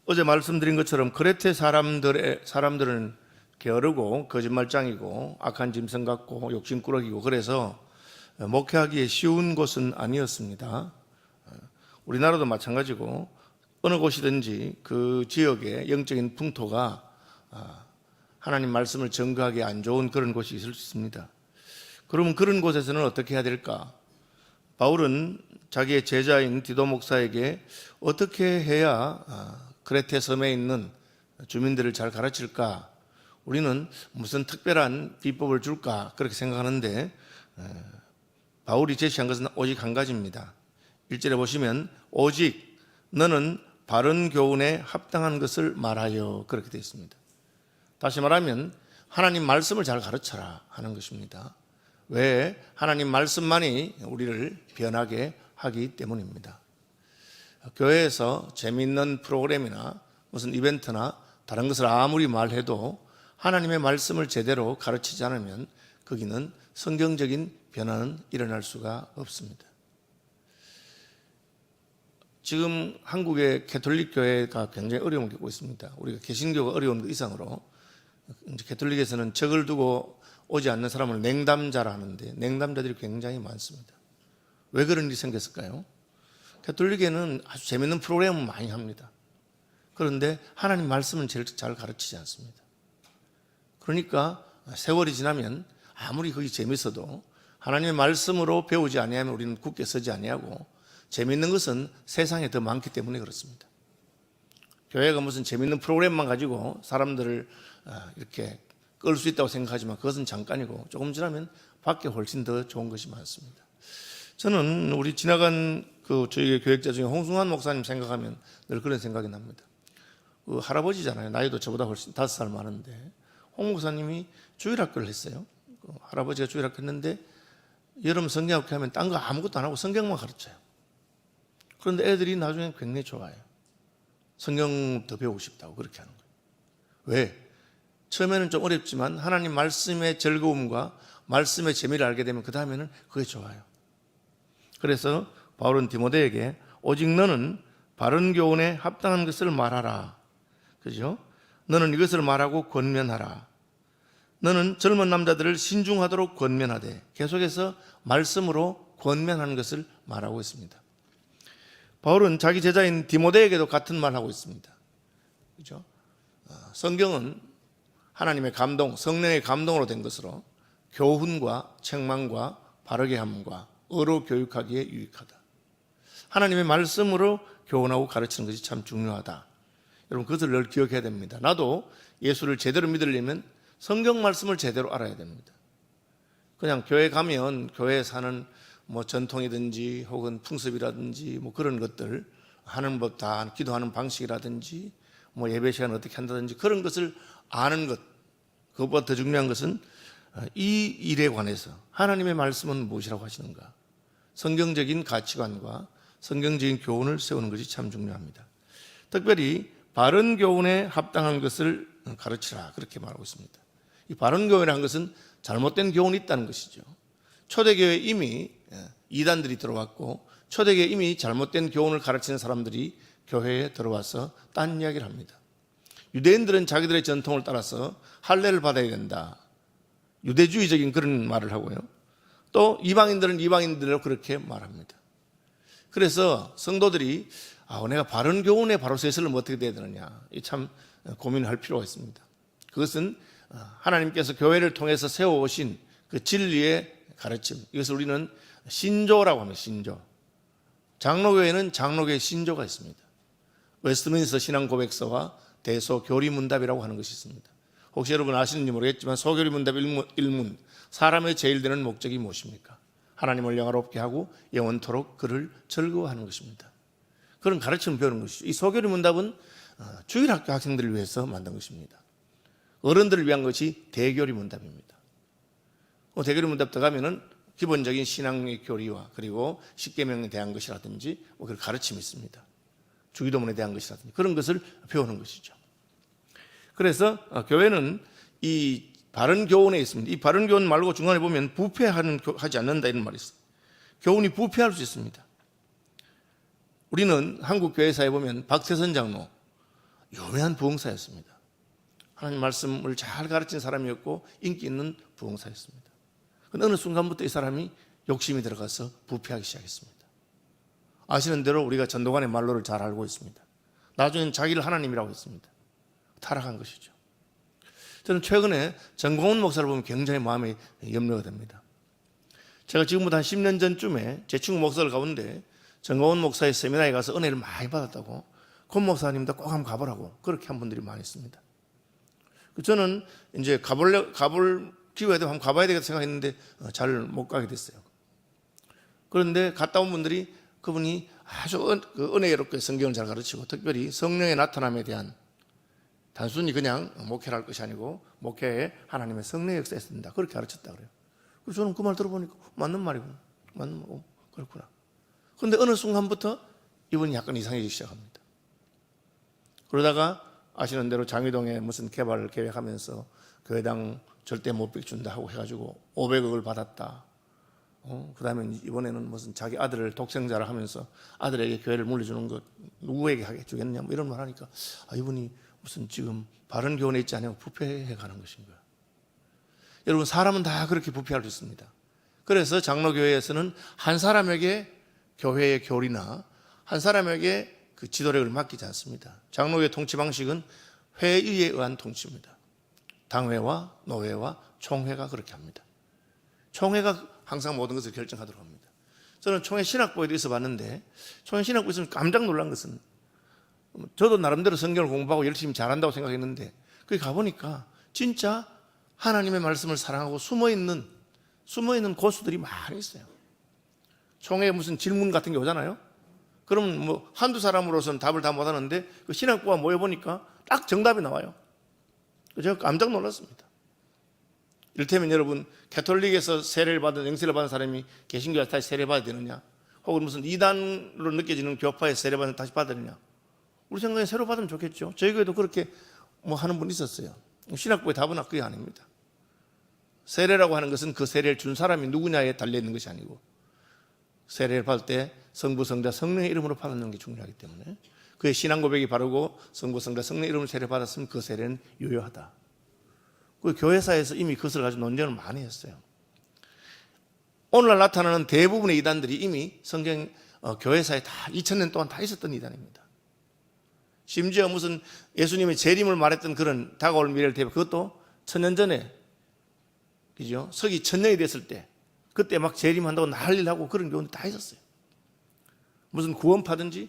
어제 말씀드린 것처럼 크레테 사람들은 게으르고 거짓말장이고 악한 짐승 같고 욕심꾸러기고 그래서 목회하기에 쉬운 곳은 아니었습니다. 우리나라도 마찬가지고 어느 곳이든지 그 지역의 영적인 풍토가 하나님 말씀을 전가하기 안 좋은 그런 곳이 있을 수 있습니다. 그러면 그런 곳에서는 어떻게 해야 될까? 바울은 자기의 제자인 디도 목사에게 어떻게 해야 크레테 섬에 있는 주민들을 잘 가르칠까? 우리는 무슨 특별한 비법을 줄까? 그렇게 생각하는데 바울이 제시한 것은 오직 한 가지입니다. 1절에 보시면 오직 너는 바른 교훈에 합당한 것을 말하여 그렇게 되어 있습니다. 다시 말하면 하나님 말씀을 잘 가르쳐라 하는 것입니다. 왜? 하나님 말씀만이 우리를 변하게 하기 때문입니다. 교회에서 재미있는 프로그램이나 무슨 이벤트나 다른 것을 아무리 말해도 하나님의 말씀을 제대로 가르치지 않으면 거기는 성경적인 변화는 일어날 수가 없습니다. 지금 한국의 캐톨릭 교회가 굉장히 어려움을 겪고 있습니다. 우리가 개신교가 어려운 것 이상으로 캐톨릭에서는 적을 두고 오지 않는 사람을 냉담자라 하는데 냉담자들이 굉장히 많습니다. 왜 그런 일이 생겼을까요? 캐톨릭에는 아주 재밌는 프로그램을 많이 합니다. 그런데 하나님 말씀은 제일 잘 가르치지 않습니다. 그러니까 세월이 지나면 아무리 그게 재밌어도 하나님의 말씀으로 배우지 아니하면 우리는 굳게 서지 아니하고 재밌는 것은 세상에 더 많기 때문에 그렇습니다. 교회가 무슨 재밌는 프로그램만 가지고 사람들을 이렇게 끌 수 있다고 생각하지만 그것은 잠깐이고 조금 지나면 밖에 훨씬 더 좋은 것이 많습니다. 저는 우리 지나간 저희 교역자 중에 홍승환 목사님 생각하면 늘 그런 생각이 납니다. 그 할아버지잖아요. 나이도 저보다 훨씬 5살 많은데 홍 목사님이 주일학교를 했어요. 할아버지가 주일학교 했는데 여름 성경학교 하면 딴 거 아무것도 안 하고 성경만 가르쳐요. 그런데 애들이 나중에 굉장히 좋아해요. 성경 더 배우고 싶다고 그렇게 하는 거예요. 왜? 처음에는 좀 어렵지만 하나님 말씀의 즐거움과 말씀의 재미를 알게 되면 그 다음에는 그게 좋아요. 그래서 바울은 디모데에게 오직 너는 바른 교훈에 합당한 것을 말하라. 그죠? 너는 이것을 말하고 권면하라. 너는 젊은 남자들을 신중하도록 권면하되 계속해서 말씀으로 권면하는 것을 말하고 있습니다. 바울은 자기 제자인 디모데에게도 같은 말을 하고 있습니다. 그죠? 성경은 하나님의 감동, 성령의 감동으로 된 것으로 교훈과 책망과 바르게 함과 의로 교육하기에 유익하다. 하나님의 말씀으로 교훈하고 가르치는 것이 참 중요하다. 여러분 그것을 늘 기억해야 됩니다. 나도 예수를 제대로 믿으려면 성경 말씀을 제대로 알아야 됩니다. 그냥 교회 가면 교회에 사는 전통이든지 혹은 풍습이라든지 그런 것들 하는 법 다 기도하는 방식이라든지 예배 시간 어떻게 한다든지 그런 것을 아는 것, 그것보다 더 중요한 것은 이 일에 관해서 하나님의 말씀은 무엇이라고 하시는가, 성경적인 가치관과 성경적인 교훈을 세우는 것이 참 중요합니다. 특별히 바른 교훈에 합당한 것을 가르치라 그렇게 말하고 있습니다. 이 바른 교훈이라는 것은 잘못된 교훈이 있다는 것이죠. 초대교회에 이미 이단들이 들어왔고 초대교회에 이미 잘못된 교훈을 가르치는 사람들이 교회에 들어와서 딴 이야기를 합니다. 유대인들은 자기들의 전통을 따라서 할례를 받아야 된다. 유대주의적인 그런 말을 하고요. 또 이방인들은 이방인들로 그렇게 말합니다. 그래서 성도들이 내가 바른 교훈에 바로 서 있으려면 어떻게 돼야 되느냐, 참 고민을 할 필요가 있습니다. 그것은 하나님께서 교회를 통해서 세워오신 그 진리의 가르침, 이것을 우리는 신조라고 합니다. 신조. 장로교회는 장로교회 신조가 있습니다. 웨스트민스터 신앙고백서와 대소교리문답이라고 하는 것이 있습니다. 혹시 여러분 아시는지 모르겠지만 소교리문답 1문, 사람의 제일 되는 목적이 무엇입니까? 하나님을 영화롭게 하고 영원토록 그를 즐거워하는 것입니다. 그런 가르침을 배우는 것이죠. 이 소교리문답은 주일학교 학생들을 위해서 만든 것입니다. 어른들을 위한 것이 대교리문답입니다. 대교리문답 들어가면은 기본적인 신앙의 교리와 그리고 십계명에 대한 것이라든지 그런 가르침이 있습니다. 주기도문에 대한 것이라든지 그런 것을 배우는 것이죠. 그래서 교회는 이 바른 교훈에 있습니다. 이 바른 교훈 말고 중간에 보면 부패하지 않는다 이런 말이 있어요. 교훈이 부패할 수 있습니다. 우리는 한국 교회사에 보면 박태선 장로 유명한 부흥사였습니다. 하나님 말씀을 잘 가르친 사람이었고 인기 있는 부흥사였습니다. 그런데 어느 순간부터 이 사람이 욕심이 들어가서 부패하기 시작했습니다. 아시는 대로 우리가 전도관의 말로를 잘 알고 있습니다. 나중엔 자기를 하나님이라고 했습니다. 타락한 것이죠. 저는 최근에 정공훈 목사를 보면 굉장히 마음에 염려가 됩니다. 제가 지금부터 한 10년 전쯤에 제 친구 목사들 가운데 정공훈 목사의 세미나에 가서 은혜를 많이 받았다고 권 목사님도 꼭 한번 가보라고 그렇게 한 분들이 많이 있습니다. 저는 이제 가볼 기회가 되면 한번 가봐야 되겠다 생각했는데 잘 못 가게 됐어요. 그런데 갔다 온 분들이 그분이 아주 은혜롭게 성경을 잘 가르치고 특별히 성령의 나타남에 대한 단순히 그냥 목회를 할 것이 아니고 목회에 하나님의 성령의 역사에 쓴다 그렇게 가르쳤다 그래요. 그래서 저는 그 말 들어보니까 맞는 말이구나. 맞는 말, 그렇구나. 그런데 어느 순간부터 이분이 약간 이상해지기 시작합니다. 그러다가 아시는 대로 장위동에 무슨 개발을 계획하면서 교회당 절대 못 비준다 하고 해가지고 500억을 받았다. 그 다음에 이번에는 무슨 자기 아들을 독생자라 하면서 아들에게 교회를 물려주는 것 누구에게 하게 주겠냐 뭐 이런 말 하니까 이분이 무슨 지금 바른 교훈에 있지 않으면 부패해 가는 것인가. 여러분 사람은 다 그렇게 부패할 수 있습니다. 그래서 장로교회에서는 한 사람에게 교회의 교리나 한 사람에게 그 지도력을 맡기지 않습니다. 장로교회 통치 방식은 회의에 의한 통치입니다. 당회와 노회와 총회가 그렇게 합니다. 총회가 항상 모든 것을 결정하도록 합니다. 저는 총회 신학부에도 있어 봤는데 총회 신학부에서 깜짝 놀란 것은 저도 나름대로 성경을 공부하고 열심히 잘한다고 생각했는데 거기 가보니까 진짜 하나님의 말씀을 사랑하고 숨어있는 고수들이 많이 있어요. 총회에 무슨 질문 같은 게 오잖아요. 그러면 뭐 한두 사람으로서는 답을 다 못하는데 그 신학부가 모여보니까 딱 정답이 나와요. 제가 깜짝 놀랐습니다. 이를테면 여러분 가톨릭에서 세례를 받은 영세를 받은 사람이 개신교에서 다시 세례 받아야 되느냐, 혹은 무슨 이단으로 느껴지는 교파에서 세례 받으면 다시 받으느냐. 우리 생각에 새로 받으면 좋겠죠. 저희 교회도 그렇게 뭐 하는 분이 있었어요. 신학부의 답은 그게 아닙니다. 세례라고 하는 것은 그 세례를 준 사람이 누구냐에 달려있는 것이 아니고 세례를 받을 때 성부, 성자, 성령의 이름으로 받는 게 중요하기 때문에 그의 신앙 고백이 바르고 성부, 성자, 성령의 이름으로 세례 받았으면 그 세례는 유효하다. 그 교회사에서 이미 그것을 가지고 논쟁을 많이 했어요. 오늘날 나타나는 대부분의 이단들이 이미 성경 교회사에 다 2000년 동안 다 있었던 이단입니다. 심지어 무슨 예수님의 재림을 말했던 그런 다가올 미래를 대비 그것도 1000년 전에 그죠? 서기 1000년이 됐을 때 그때 막 재림한다고 난리를 하고 그런 경우도 다 있었어요. 무슨 구원파든지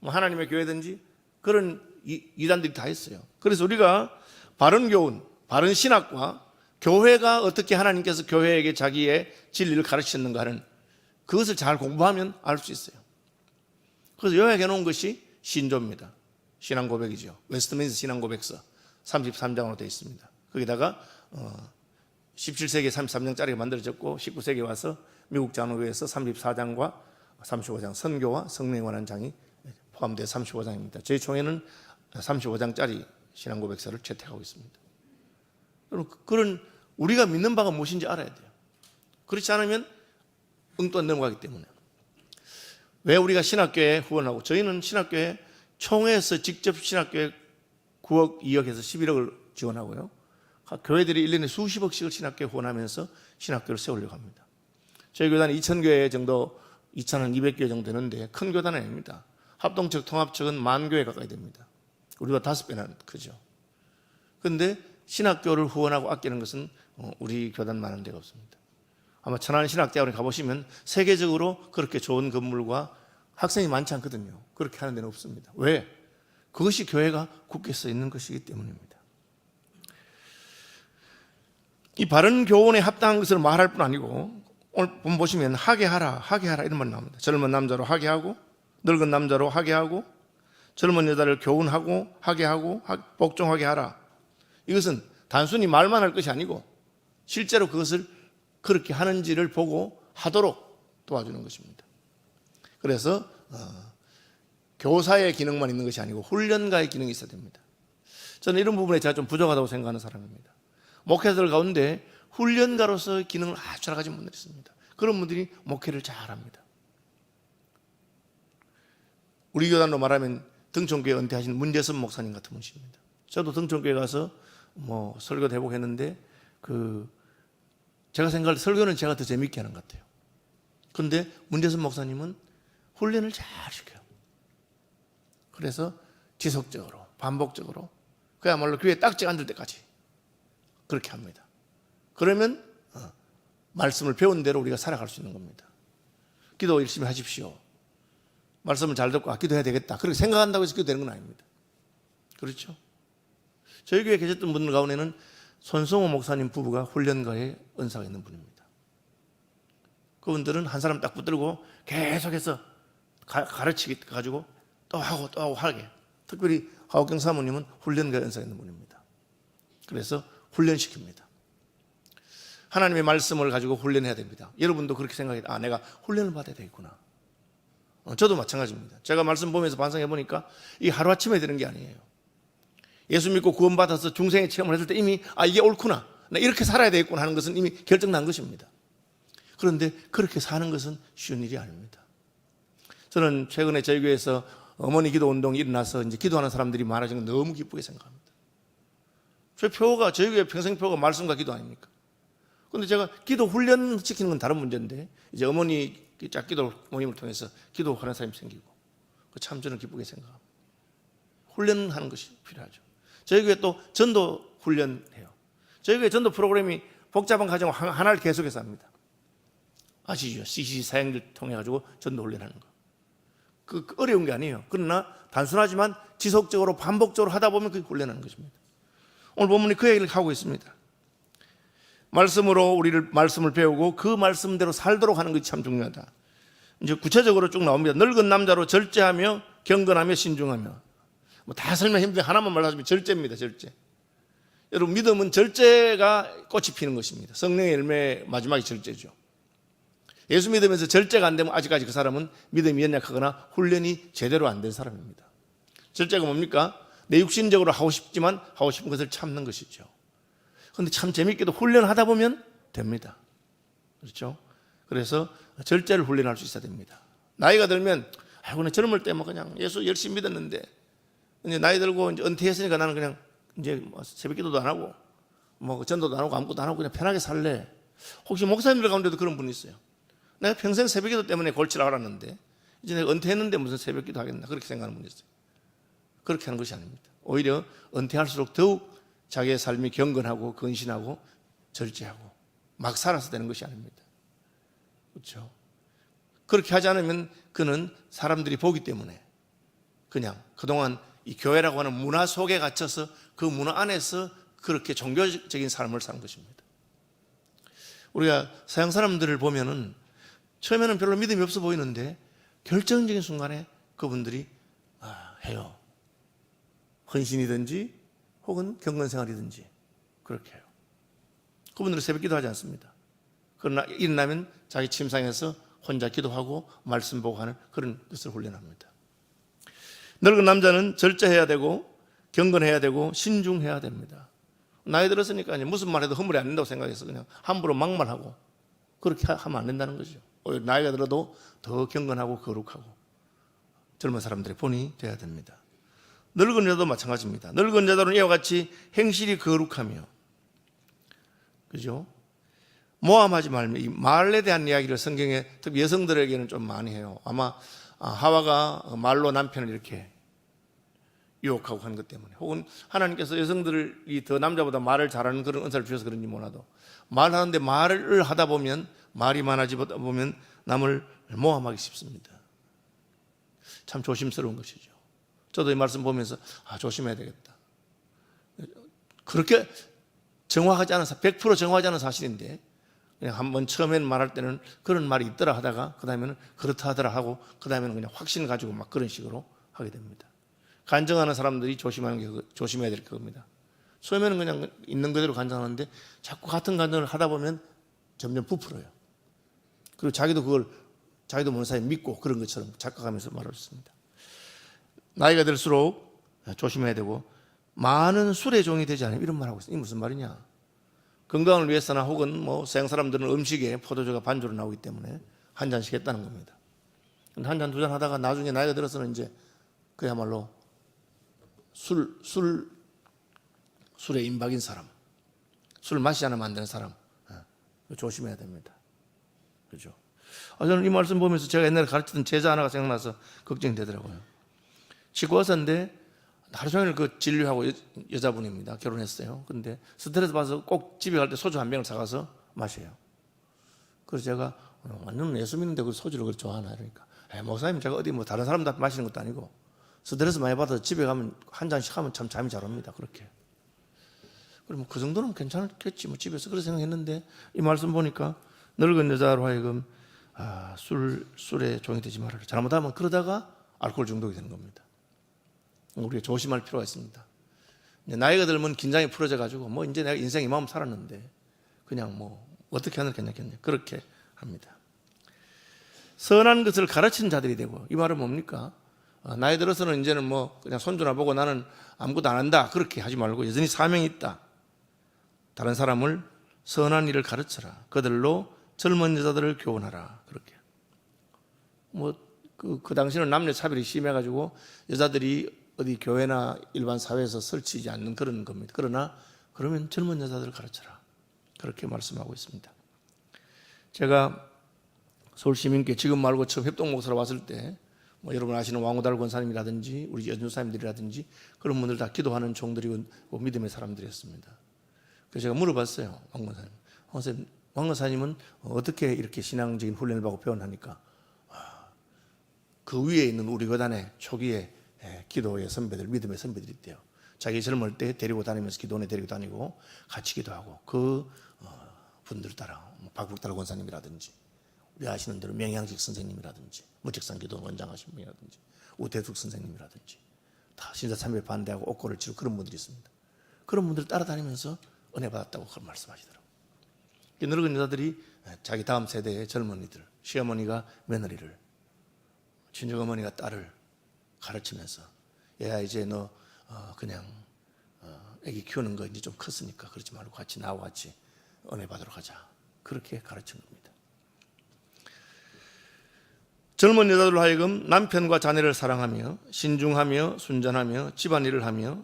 뭐 하나님의 교회든지 그런 이단들이 다 있어요. 그래서 우리가 바른 교훈, 바른 신학과 교회가 어떻게 하나님께서 교회에게 자기의 진리를 가르치셨는가 하는 그것을 잘 공부하면 알 수 있어요. 그래서 요약해 놓은 것이 신조입니다. 신앙 고백이죠. 웨스트민스터 신앙 고백서 33장으로 되어 있습니다. 거기다가 17세기에 33장짜리가 만들어졌고 19세기에 와서 미국 장로교회에서 34장과 35장 선교와 성령에 관한 장이 포함되어 35장입니다. 저희 총회는 35장짜리 신앙 고백서를 채택하고 있습니다. 그런 우리가 믿는 바가 무엇인지 알아야 돼요. 그렇지 않으면 엉뚱한 넘어가기 때문에. 왜 우리가 신학교에 후원하고 저희는 신학교에 총회에서 직접 신학교에 9억, 2억에서 11억을 지원하고요. 교회들이 1년에 수십억씩을 신학교에 후원하면서 신학교를 세우려고 합니다. 저희 교단이 2000교회 정도, 2200교회 정도 되는데 큰 교단은 아닙니다. 합동측, 통합측은 10,000교회 가까이 됩니다. 우리가 5배나 크죠. 그런데 신학교를 후원하고 아끼는 것은 우리 교단만한 데가 없습니다. 아마 천안신학대학원에 가보시면 세계적으로 그렇게 좋은 건물과 학생이 많지 않거든요. 그렇게 하는 데는 없습니다. 왜? 그것이 교회가 굳게 서 있는 것이기 때문입니다. 이 바른 교훈에 합당한 것을 말할 뿐 아니고 오늘 보시면 하게 하라 이런 말이 나옵니다. 젊은 남자로 하게 하고 늙은 남자로 하게 하고 젊은 여자를 교훈하고 하게 하고 복종하게 하라. 이것은 단순히 말만 할 것이 아니고 실제로 그것을 그렇게 하는지를 보고 하도록 도와주는 것입니다. 그래서 교사의 기능만 있는 것이 아니고 훈련가의 기능이 있어야 됩니다. 저는 이런 부분에 제가 좀 부족하다고 생각하는 사람입니다. 목회자들 가운데 훈련가로서의 기능을 아주 잘 가진 분들이 있습니다. 그런 분들이 목회를 잘합니다. 우리 교단으로 말하면 등촌교회 은퇴하신 문대선 목사님 같은 분이십니다. 저도 등촌교회 가서 뭐 설교도 해보고 했는데 제가 생각할 때 설교는 제가 더 재밌게 하는 것 같아요. 그런데 문대선 목사님은 훈련을 잘 시켜요. 그래서 지속적으로 반복적으로 그야말로 교회 딱지가 안 들 때까지 그렇게 합니다. 그러면 말씀을 배운 대로 우리가 살아갈 수 있는 겁니다. 기도 열심히 하십시오. 말씀을 잘 듣고 기도해야 되겠다 그렇게 생각한다고 해서 기도되는 건 아닙니다. 그렇죠? 저희 교회에 계셨던 분들 가운데는 손성호 목사님 부부가 훈련가에 은사가 있는 분입니다. 그분들은 한 사람 딱 붙들고 계속해서 가르치기 가지고 또 하고 하게. 특별히 하옥경 사모님은 훈련가에 은사가 있는 분입니다. 그래서 훈련시킵니다. 하나님의 말씀을 가지고 훈련해야 됩니다. 여러분도 그렇게 생각해요. 내가 훈련을 받아야 되겠구나. 저도 마찬가지입니다. 제가 말씀 보면서 반성해 보니까 이 하루아침에 되는 게 아니에요. 예수 믿고 구원받아서 중생의 체험을 했을 때 이미 이게 옳구나, 나 이렇게 살아야 되겠구나 하는 것은 이미 결정난 것입니다. 그런데 그렇게 사는 것은 쉬운 일이 아닙니다. 저는 최근에 저희 교회에서 어머니 기도 운동이 일어나서 이제 기도하는 사람들이 많아진 걸 너무 기쁘게 생각합니다. 저희 교회 평생 표가 말씀과 기도 아닙니까? 그런데 제가 기도 훈련시키는 건 다른 문제인데 이제 어머니 짝기도 모임을 통해서 기도하는 사람이 생기고 참 저는 기쁘게 생각합니다. 훈련하는 것이 필요하죠. 저희 교회 또 전도 훈련해요. 저희 교회 전도 프로그램이 복잡한 과정을 하나를 계속해서 합니다. 아시죠? CCC 사역을 통해 가지고 전도 훈련하는 거. 그 어려운 게 아니에요. 그러나 단순하지만 지속적으로 반복적으로 하다 보면 그게 훈련하는 것입니다. 오늘 본문이 그 얘기를 하고 있습니다. 말씀으로 말씀을 배우고 그 말씀대로 살도록 하는 것이 참 중요하다. 이제 구체적으로 쭉 나옵니다. 늙은 남자로 절제하며 경건하며 신중하며. 다 설명 힘든데 하나만 말하자면 절제입니다. 절제. 여러분 믿음은 절제가 꽃이 피는 것입니다. 성령의 열매 마지막이 절제죠. 예수 믿으면서 절제가 안 되면 아직까지 그 사람은 믿음이 연약하거나 훈련이 제대로 안 된 사람입니다. 절제가 뭡니까? 내 육신적으로 하고 싶지만 하고 싶은 것을 참는 것이죠. 그런데 참 재밌게도 훈련하다 보면 됩니다. 그렇죠? 그래서 절제를 훈련할 수 있어야 됩니다. 나이가 들면 그냥 젊을 때 그냥 예수 열심히 믿었는데 이제 나이 들고 이제 은퇴했으니까 나는 그냥 이제 새벽기도도 안 하고 전도도 안 하고 아무것도 안 하고 그냥 편하게 살래. 혹시 목사님들 가운데도 그런 분이 있어요. 내가 평생 새벽기도 때문에 골치를 앓았는데 이제 내가 은퇴했는데 무슨 새벽기도 하겠나 그렇게 생각하는 분이 있어요. 그렇게 하는 것이 아닙니다. 오히려 은퇴할수록 더욱 자기의 삶이 경건하고 근신하고 절제하고 막 살아서 되는 것이 아닙니다. 그렇죠? 그렇게 하지 않으면 그는 사람들이 보기 때문에 그냥 그동안 이 교회라고 하는 문화 속에 갇혀서 그 문화 안에서 그렇게 종교적인 삶을 사는 것입니다. 우리가 서양 사람들을 보면은 처음에는 별로 믿음이 없어 보이는데 결정적인 순간에 그분들이 해요. 헌신이든지 혹은 경건생활이든지 그렇게 해요. 그분들은 새벽기도 하지 않습니다. 그러나 일어나면 자기 침상에서 혼자 기도하고 말씀 보고 하는 그런 것을 훈련합니다. 늙은 남자는 절제해야 되고 경건해야 되고 신중해야 됩니다. 나이 들었으니까 무슨 말해도 허물이 안 된다고 생각해서 그냥 함부로 막말하고 그렇게 하면 안 된다는 거죠. 나이가 들어도 더 경건하고 거룩하고 젊은 사람들의 본이 돼야 됩니다. 늙은 여자도 마찬가지입니다. 늙은 여자는 이와 같이 행실이 거룩하며, 그죠? 모함하지 말며, 이 말에 대한 이야기를 성경에 특히 여성들에게는 좀 많이 해요. 아마 하와가 말로 남편을 이렇게 유혹하고 하는 것 때문에, 혹은 하나님께서 여성들이 더 남자보다 말을 잘하는 그런 은사를 주셔서 그런지 몰라도 말하는데 말을 하다 보면 말이 많아지다 보면 남을 모함하기 쉽습니다. 참 조심스러운 것이죠. 저도 이 말씀 보면서 조심해야 되겠다. 그렇게 정확하지 않은 100% 정확하지 않은 사실인데 그냥 한번 처음에는 말할 때는 그런 말이 있더라 하다가 그 다음에는 그렇다 하더라 하고 그 다음에는 그냥 확신 가지고 막 그런 식으로 하게 됩니다. 간증하는 사람들이 조심해야 될 겁니다. 처음에는 그냥 있는 그대로 간증하는데 자꾸 같은 간증을 하다 보면 점점 부풀어요. 그리고 자기도 모르는 사이에 믿고 그런 것처럼 착각하면서 말을 했습니다. 나이가 들수록 조심해야 되고 많은 술의 종이 되지 않으면 이런 말 하고 있어요. 이게 무슨 말이냐? 건강을 위해서나 혹은 서양 사람들은 음식에 포도주가 반주로 나오기 때문에 한 잔씩 했다는 겁니다. 한 잔, 두 잔 하다가 나중에 나이가 들어서는 이제 그야말로 술에 임박인 사람, 술 마시지 않으면 안 되는 사람, 조심해야 됩니다. 그죠? 저는 이 말씀 보면서 제가 옛날에 가르치던 제자 하나가 생각나서 걱정이 되더라고요. 치과의사인데 하루 종일 그 진료하고 여자분입니다. 결혼했어요. 근데 스트레스 받아서 꼭 집에 갈 때 소주 한 병을 사가서 마셔요. 그래서 제가 완전 예수 믿는데 그 소주를 그렇게 좋아하나 그러니까 목사님 제가 어디 뭐 다른 사람들 마시는 것도 아니고 스트레스 많이 받아서 집에 가면 한 잔씩 하면 참 잠이 잘 옵니다. 그렇게. 그럼 그 정도는 괜찮겠지 뭐 집에서 그렇게 생각했는데 이 말씀 보니까 늙은 여자로 하여금 술에 종이 되지 말아라. 잘못하면 그러다가 알코올 중독이 되는 겁니다. 우리가 조심할 필요가 있습니다. 나이가 들면 긴장이 풀어져 가지고 뭐 이제 내가 인생 이만큼 살았는데 그냥 뭐 어떻게 하는 게 괜찮겠냐 그렇게 합니다. 선한 것을 가르치는 자들이 되고 이 말은 뭡니까? 나이 들어서는 이제는 뭐 그냥 손주나 보고 나는 아무것도 안 한다 그렇게 하지 말고 여전히 사명이 있다. 다른 사람을 선한 일을 가르쳐라. 그들로 젊은 여자들을 교훈하라. 그렇게. 그 당시는 남녀 차별이 심해가지고 여자들이 어디 교회나 일반 사회에서 설치지 않는 그런 겁니다. 그러나 그러면 젊은 여자들을 가르쳐라. 그렇게 말씀하고 있습니다. 제가 서울시민교회 지금 말고 처음 협동목사로 왔을 때 뭐 여러분 아시는 왕우달 권사님이라든지 우리 연주사님들이라든지 그런 분들 다 기도하는 종들이고 믿음의 사람들이었습니다. 그래서 제가 물어봤어요. 왕 권사님은 어떻게 이렇게 신앙적인 훈련을 받고 배워나니까 그 위에 있는 우리 교단의 초기에 기도의 선배들, 믿음의 선배들이 있대요. 자기 젊을 때 데리고 다니면서 기도원에 데리고 다니고 같이 기도하고 그 분들 따라 박북달 권사님이라든지 우리 아시는 대로 명양직 선생님이라든지 무책상 기도원 원장하신 분이라든지 우태숙 선생님이라든지 다 신사참배에 반대하고 옥고를 치르고 그런 분들이 있습니다. 그런 분들 따라다니면서 은혜 받았다고 그런 말씀하시더라고요. 늙은 여자들이 자기 다음 세대의 젊은이들, 시어머니가 며느리를, 친정어머니가 딸을 가르치면서 야 이제 너 그냥 애기 키우는 거 이제 좀 컸으니까 그러지 말고 같이 나와 같이 은혜 받으러 가자. 그렇게 가르친 겁니다. 젊은 여자들로 하여금 남편과 자녀를 사랑하며 신중하며 순전하며 집안일을 하며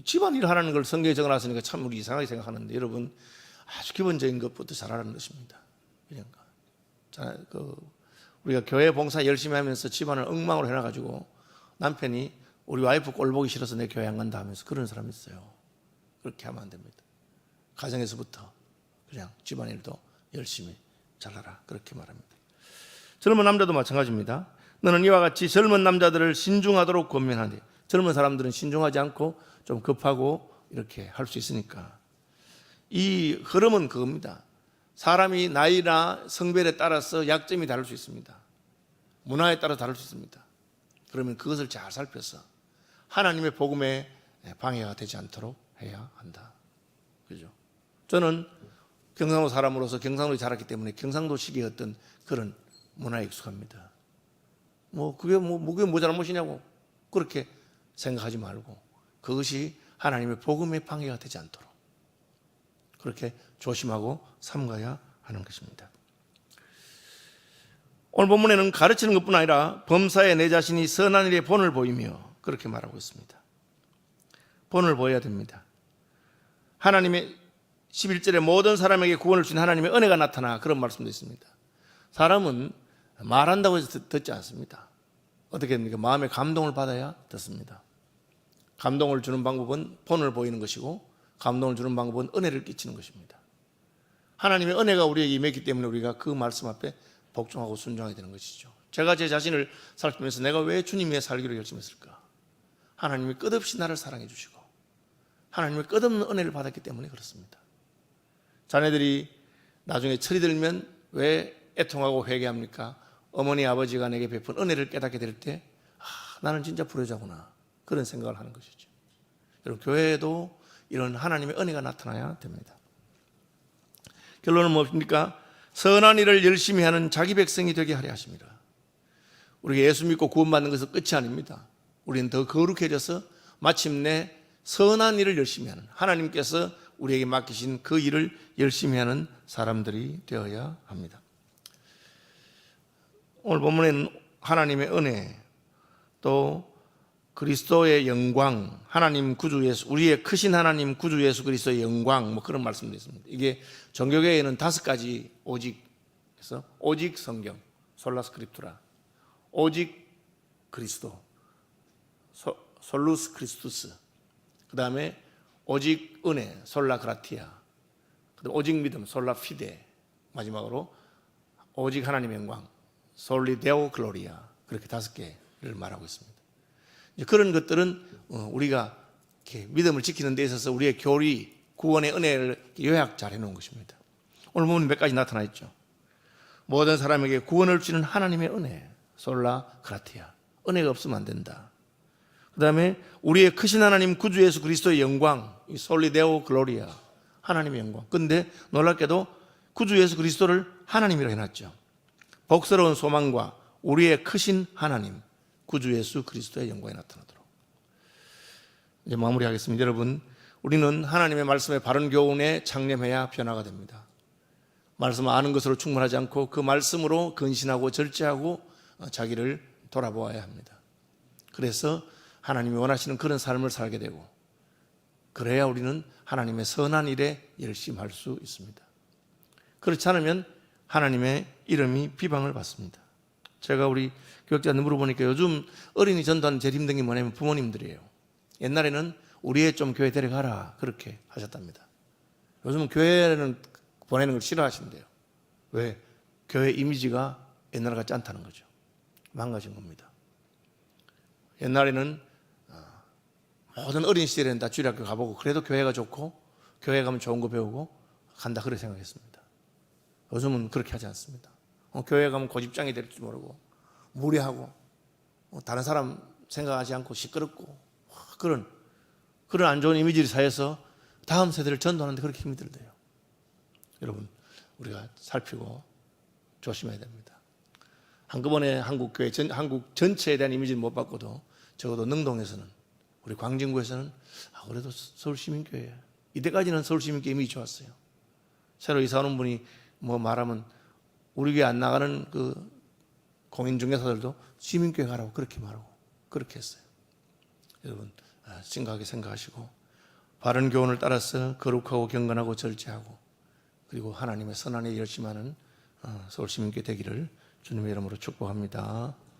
집안일을 하라는 걸 성경에 적어놨으니까 참 우리 이상하게 생각하는데 여러분 아주 기본적인 것부터 잘하라는 것입니다. 우리가 교회 봉사 열심히 하면서 집안을 엉망으로 해놔가지고 남편이 우리 와이프 꼴 보기 싫어서 내 교회 안 간다 하면서 그런 사람이 있어요. 그렇게 하면 안 됩니다. 가정에서부터 그냥 집안일도 열심히 잘하라 그렇게 말합니다. 젊은 남자도 마찬가지입니다. 너는 이와 같이 젊은 남자들을 신중하도록 권면하되 젊은 사람들은 신중하지 않고 좀 급하고 이렇게 할 수 있으니까 이 흐름은 그겁니다. 사람이 나이나 성별에 따라서 약점이 다를 수 있습니다. 문화에 따라 다를 수 있습니다. 그러면 그것을 잘 살펴서 하나님의 복음에 방해가 되지 않도록 해야 한다. 그죠? 저는 경상도 사람으로서 경상도에 자랐기 때문에 경상도식의 어떤 그런 문화에 익숙합니다. 그게 뭐 잘못이냐고 그렇게 생각하지 말고 그것이 하나님의 복음에 방해가 되지 않도록 그렇게 조심하고 삼가야 하는 것입니다. 오늘 본문에는 가르치는 것뿐 아니라 범사에 내 자신이 선한 일에 본을 보이며 그렇게 말하고 있습니다. 본을 보여야 됩니다. 하나님의 11절에 모든 사람에게 구원을 주신 하나님의 은혜가 나타나 그런 말씀도 있습니다. 사람은 말한다고 해서 듣지 않습니다. 어떻게 됩니까? 마음의 감동을 받아야 듣습니다. 감동을 주는 방법은 본을 보이는 것이고 감동을 주는 방법은 은혜를 끼치는 것입니다. 하나님의 은혜가 우리에게 임했기 때문에 우리가 그 말씀 앞에 복종하고 순종하게 되는 것이죠. 제가 제 자신을 살피면서 내가 왜 주님 위해 살기로 결심했을까? 하나님이 끝없이 나를 사랑해 주시고 하나님의 끝없는 은혜를 받았기 때문에 그렇습니다. 자녀들이 나중에 철이 들면 왜 애통하고 회개합니까? 어머니 아버지가 내게 베푼 은혜를 깨닫게 될 때 나는 진짜 불효자구나 그런 생각을 하는 것이죠. 여러분 교회에도 이런 하나님의 은혜가 나타나야 됩니다. 결론은 무엇입니까? 선한 일을 열심히 하는 자기 백성이 되게 하려 하십니다. 우리가 예수 믿고 구원받는 것은 끝이 아닙니다. 우리는 더 거룩해져서 마침내 선한 일을 열심히 하는 하나님께서 우리에게 맡기신 그 일을 열심히 하는 사람들이 되어야 합니다. 오늘 본문에는 하나님의 은혜 또 그리스도의 영광, 하나님 구주 예수, 우리의 크신 하나님 구주 예수 그리스도의 영광, 뭐 그런 말씀도 있습니다. 이게 종교계에는 5가지 오직, 그래서 오직 성경, 솔라 스크립투라, 오직 그리스도, 솔루스 크리스투스, 그 다음에 오직 은혜, 솔라 그라티아, 그다음 오직 믿음, 솔라 피데, 마지막으로 오직 하나님의 영광, 솔리 데오 글로리아, 그렇게 5개를 말하고 있습니다. 이제 그런 것들은 우리가 이렇게 믿음을 지키는 데 있어서 우리의 교리, 구원의 은혜를 요약 잘 해놓은 것입니다. 오늘 보면 몇 가지 나타나 있죠. 모든 사람에게 구원을 주는 하나님의 은혜, 솔라 그라티아, 은혜가 없으면 안 된다. 그 다음에 우리의 크신 하나님 구주 예수 그리스도의 영광, 이 솔리 데오 글로리아, 하나님의 영광. 근데 놀랍게도 구주 예수 그리스도를 하나님이라고 해놨죠. 복스러운 소망과 우리의 크신 하나님 구주 예수 그리스도의 영광이 나타나도록. 이제 마무리하겠습니다. 여러분, 우리는 하나님의 말씀의 바른 교훈에 창념해야 변화가 됩니다. 말씀을 아는 것으로 충분하지 않고 그 말씀으로 근신하고 절제하고 자기를 돌아보아야 합니다. 그래서 하나님이 원하시는 그런 삶을 살게 되고, 그래야 우리는 하나님의 선한 일에 열심히 할 수 있습니다. 그렇지 않으면 하나님의 이름이 비방을 받습니다. 제가 우리 교육자한테 물어보니까 요즘 어린이 전도하는 제일 힘든 게 뭐냐면 부모님들이에요. 옛날에는 우리 애 좀 교회 데려가라 그렇게 하셨답니다. 요즘은 교회는 보내는 걸 싫어하신대요. 왜? 교회 이미지가 옛날 같지 않다는 거죠. 망가진 겁니다. 옛날에는 모든 어린 시절에는 다 주일학교 가보고 그래도 교회가 좋고 교회 가면 좋은 거 배우고 간다 그렇게 생각했습니다. 요즘은 그렇게 하지 않습니다. 교회 가면 고집장이 될 줄 모르고 무례하고 다른 사람 생각하지 않고 시끄럽고 그런 안 좋은 이미지를 사해서 다음 세대를 전도하는데 그렇게 힘이 들대요. 여러분, 우리가 살피고 조심해야 됩니다. 한꺼번에 한국 전체에 대한 이미지를 못 바꿔도 적어도 능동에서는, 우리 광진구에서는 그래도 서울시민교회, 이때까지는 서울시민교회 이미지 좋았어요. 새로 이사 오는 분이 뭐 말하면 우리 교회 안 나가는 그 공인중개사들도 시민교회 가라고 그렇게 말하고 그렇게 했어요. 여러분, 심각하게 생각하시고 바른 교훈을 따라서 거룩하고 경건하고 절제하고 그리고 하나님의 선한 일에 열심히 하는 서울시민교회 되기를 주님의 이름으로 축복합니다.